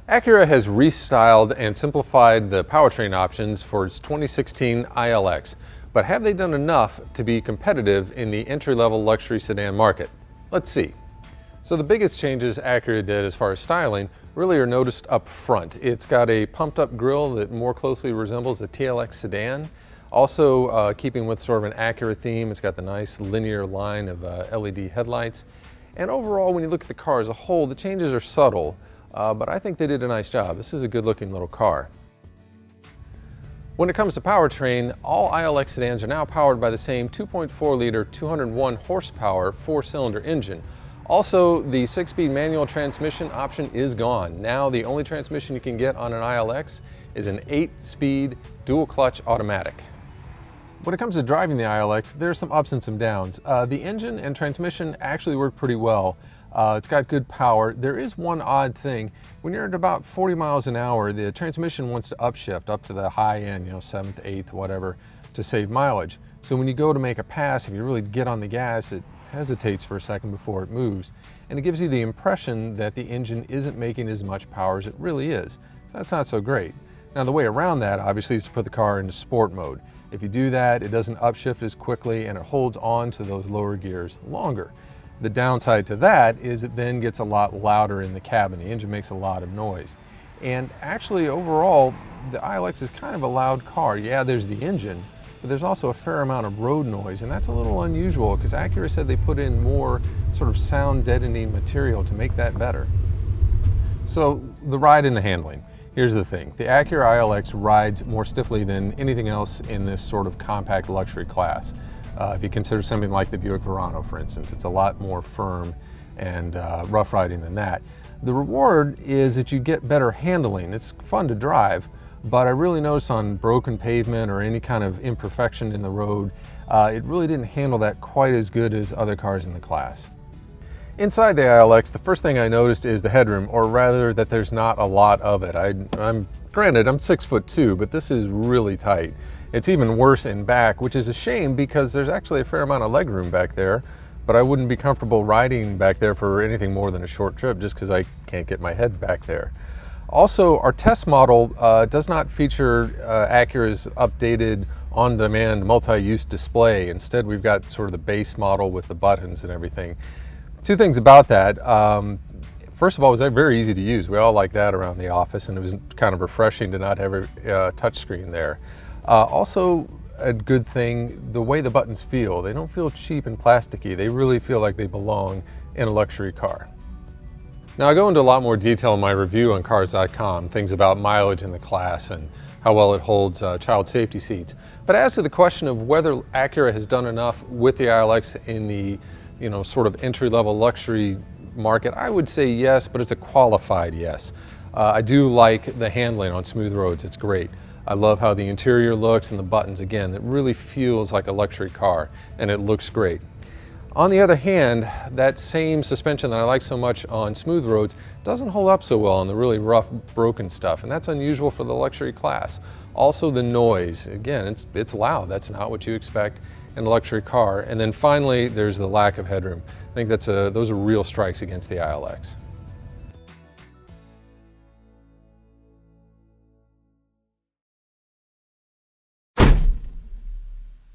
Acura has restyled and simplified the powertrain options for its 2016 ILX, but have they done enough to be competitive in the entry-level luxury sedan market? Let's see. So the biggest changes Acura did as far as styling really are noticed up front. It's got a pumped-up grille that more closely resembles the TLX sedan. Also, keeping with sort of an Acura theme, it's got the nice linear line of LED headlights. And overall, when you look at the car as a whole, the changes are subtle. But I think they did a nice job. This is a good looking little car. When it comes to powertrain, all ILX sedans are now powered by the same 2.4 liter, 201 horsepower, 4-cylinder engine. Also, the 6-speed manual transmission option is gone. Now the only transmission you can get on an ILX is an 8-speed dual clutch automatic. When it comes to driving the ILX, there's some ups and some downs. The engine and transmission actually work pretty well. It's got good power. There is one odd thing. When you're at about 40 miles an hour, the transmission wants to upshift up to the high end, 7th, 8th, whatever, to save mileage. So when you go to make a pass, if you really get on the gas, it hesitates for a second before it moves. And it gives you the impression that the engine isn't making as much power as it really is. That's not so great. Now the way around that, obviously, is to put the car into sport mode. If you do that, it doesn't upshift as quickly and it holds on to those lower gears longer. The downside to that is it then gets a lot louder in the cabin. The engine makes a lot of noise. And actually, overall, the ILX is kind of a loud car. Yeah, there's the engine, but there's also a fair amount of road noise, and that's a little unusual because Acura said they put in more sort of sound deadening material to make that better. So the ride and the handling. Here's the thing. The Acura ILX rides more stiffly than anything else in this sort of compact luxury class. If you consider something like the Buick Verano, for instance, it's a lot more firm and rough riding than that. The reward is that you get better handling. It's fun to drive, but I really noticed on broken pavement or any kind of imperfection in the road, it really didn't handle that quite as good as other cars in the class. Inside the ILX, the first thing I noticed is the headroom, or rather that there's not a lot of it. Granted, I'm 6'2", but this is really tight. It's even worse in back, which is a shame because there's actually a fair amount of leg room back there, but I wouldn't be comfortable riding back there for anything more than a short trip just because I can't get my head back there. Also, our test model does not feature Acura's updated on-demand multi-use display. Instead, we've got sort of the base model with the buttons and everything. Two things about that. First of all, it was very easy to use. We all like that around the office, and it was kind of refreshing to not have a touch screen there. Also, a good thing, the way the buttons feel. They don't feel cheap and plasticky. They really feel like they belong in a luxury car. Now, I go into a lot more detail in my review on Cars.com, things about mileage in the class and how well it holds child safety seats. But as to the question of whether Acura has done enough with the ILX in the sort of entry-level luxury market, I would say yes, but it's a qualified yes. I do like the handling on smooth roads. It's great. I love how the interior looks and the buttons. Again, it really feels like a luxury car and it looks great. On the other hand, that same suspension that I like so much on smooth roads doesn't hold up so well on the really rough, broken stuff, and that's unusual for the luxury class. Also the noise. Again, it's loud. That's not what you expect in a luxury car. And then finally, there's the lack of headroom. I think those are real strikes against the ILX.